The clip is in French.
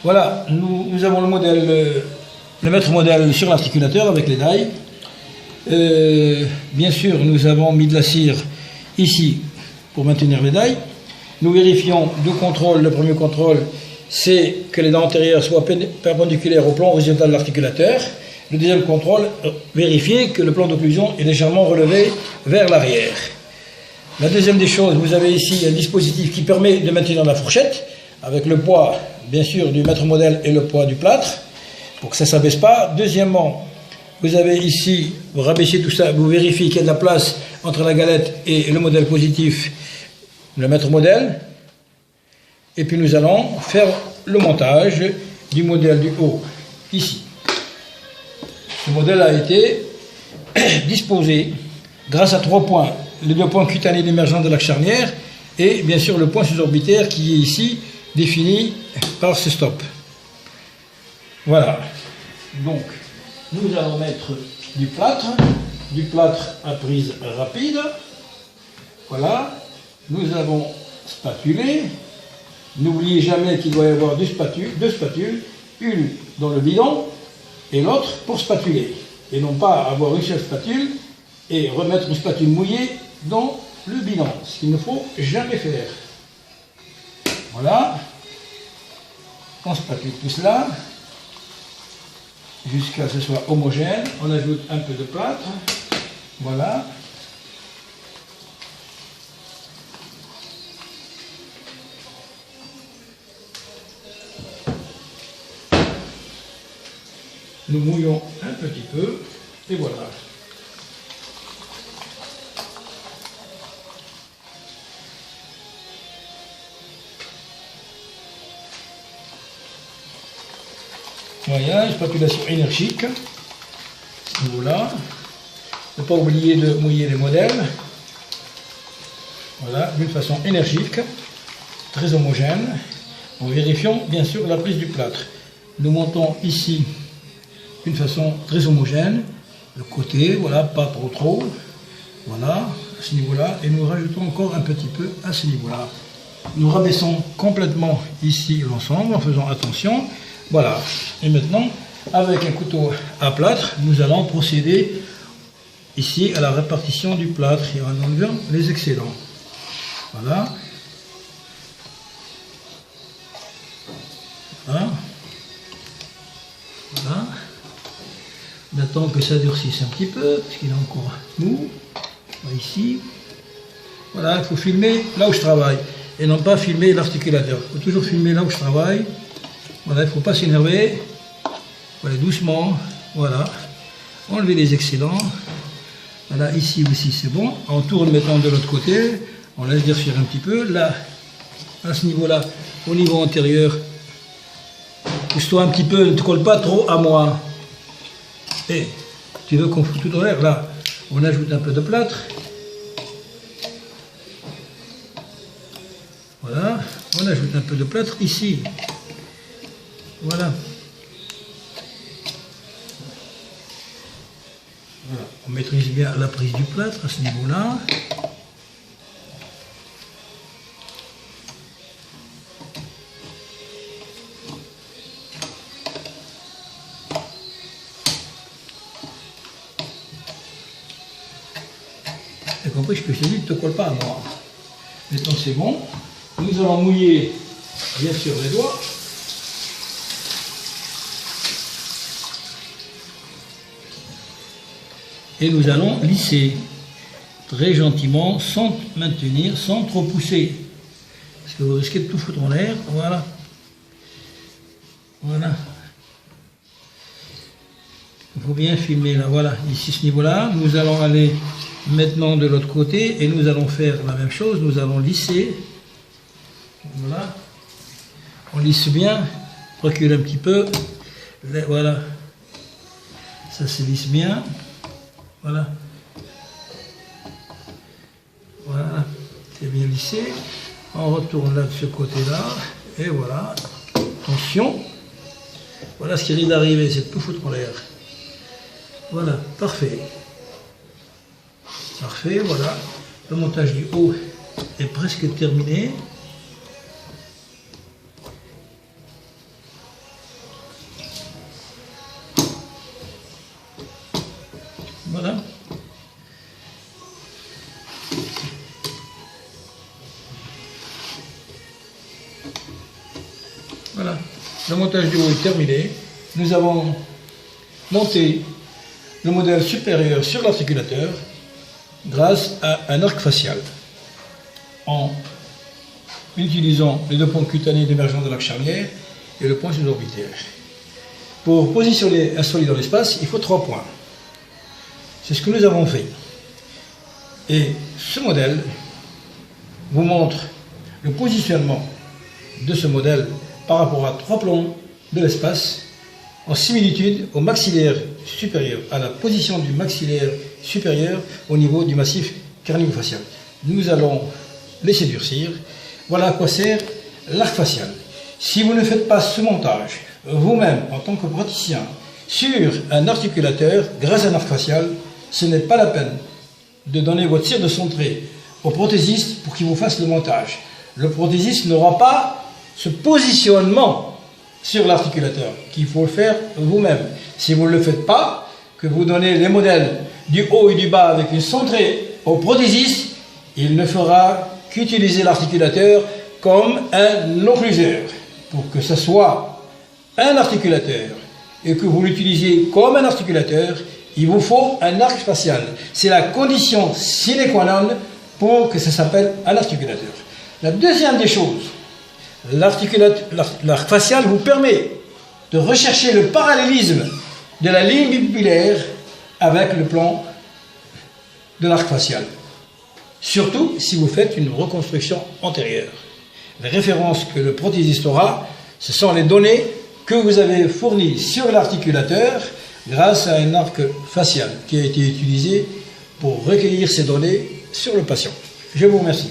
Voilà, nous avons le modèle, le maître modèle sur l'articulateur avec les dailles. Bien sûr, nous avons mis de la cire ici pour maintenir les dailles. Nous vérifions deux contrôles. Le premier contrôle, c'est que les dents antérieures soient perpendiculaires au plan horizontal de l'articulateur. Le deuxième contrôle, vérifier que le plan d'occlusion est légèrement relevé vers l'arrière. La deuxième des choses, vous avez ici un dispositif qui permet de maintenir la fourchette avec le poids, bien sûr, du maître modèle et le poids du plâtre pour que ça ne s'abaisse pas. Deuxièmement, vous avez ici, vous rabaissez tout ça, vous vérifiez qu'il y a de la place entre la galette et le modèle positif, le maître modèle. Et puis nous allons faire le montage du modèle du haut, ici. Ce modèle a été disposé grâce à 3 points. Les 2 points cutanés d'émergence de l'axe charnière et bien sûr le point suborbitaire qui est ici défini par ce stop. Voilà. Donc, nous allons mettre du plâtre à prise rapide. Voilà. Nous avons spatulé. N'oubliez jamais qu'il doit y avoir deux spatules, une dans le bidon et l'autre pour spatuler. Et non pas avoir une seule spatule et remettre une spatule mouillée dans le bidon, ce qu'il ne faut jamais faire. Voilà. On spatule tout cela jusqu'à ce que ce soit homogène. On ajoute un peu de plâtre. Voilà. Nous mouillons un petit peu et voilà. Voilà, une spatulation énergique. Voilà. Ne pas oublier de mouiller les modèles. Voilà, d'une façon énergique, très homogène. En vérifiant bien sûr la prise du plâtre. Nous montons ici d'une façon très homogène, le côté, voilà, pas trop, voilà, à ce niveau-là, et nous rajoutons encore un petit peu à ce niveau-là. Nous rabaissons complètement ici l'ensemble en faisant attention, voilà. Et maintenant, avec un couteau à plâtre, nous allons procéder ici à la répartition du plâtre et en enlevant les excédents. Voilà. Voilà. Voilà. On attend que ça durcisse un petit peu, parce qu'il est encore mou. Ici. Voilà, il faut filmer là où je travaille, et non pas filmer l'articulateur. Il faut toujours filmer là où je travaille. Voilà, il ne faut pas s'énerver. Voilà, doucement. Voilà. Enlever les excédents. Voilà, ici aussi c'est bon. On tourne maintenant de l'autre côté. On laisse durcir un petit peu. Là, à ce niveau-là, au niveau antérieur, pousse-toi un petit peu, ne te colle pas trop à moi. Et tu veux qu'on foute tout en l'air, là, on ajoute un peu de plâtre. Voilà, on ajoute un peu de plâtre ici. Voilà. Voilà. On maîtrise bien la prise du plâtre à ce niveau-là. T'as compris ce que je te dis, ne te colle pas à moi. Maintenant c'est bon. Nous allons mouiller bien sûr les doigts. Et nous allons lisser très gentiment, sans maintenir, sans trop pousser. Parce que vous risquez de tout foutre en l'air. Voilà. Voilà. Il faut bien filmer là. Voilà. Ici, ce niveau-là. Nous allons aller maintenant de l'autre côté et nous allons faire la même chose. Nous allons lisser. Voilà. On lisse bien. Recule un petit peu. Voilà. Ça se lisse bien. Voilà. Voilà. C'est bien lissé. On retourne là de ce côté-là. Et voilà. Attention. Voilà ce qui risque d'arriver, c'est de tout foutre en l'air. Voilà. Parfait. Parfait, voilà. Le montage du haut est presque terminé. Voilà, le montage du haut est terminé. Nous avons monté le modèle supérieur sur l'articulateur grâce à un arc facial en utilisant les deux ponts cutanés d'émergence de l'arc charnière et le point suborbitaire. Pour positionner un solide dans l'espace, il faut 3 points. C'est ce que nous avons fait. Et ce modèle vous montre le positionnement de ce modèle par rapport à 3 plombs de l'espace en similitude au maxillaire supérieur, à la position du maxillaire supérieur au niveau du massif carnio-facial. Nous allons laisser durcir. Voilà à quoi sert l'arc facial. Si vous ne faites pas ce montage vous-même en tant que praticien sur un articulateur grâce à un arc facial, ce n'est pas la peine de donner votre cire de Sontré au prothésiste pour qu'il vous fasse le montage. Le prothésiste n'aura pas ce positionnement sur l'articulateur, qu'il faut le faire vous-même. Si vous ne le faites pas, que vous donnez les modèles du haut et du bas avec une Sontré au prothésiste, il ne fera qu'utiliser l'articulateur comme un occluseur. Pour que ce soit un articulateur et que vous l'utilisiez comme un articulateur, il vous faut un arc facial. C'est la condition sine qua non pour que ça s'appelle un articulateur. La deuxième des choses, l'arc facial vous permet de rechercher le parallélisme de la ligne bipupillaire avec le plan de l'arc facial. Surtout si vous faites une reconstruction antérieure. Les références que le prothésiste aura, ce sont les données que vous avez fournies sur l'articulateur grâce à un arc facial qui a été utilisé pour recueillir ces données sur le patient. Je vous remercie.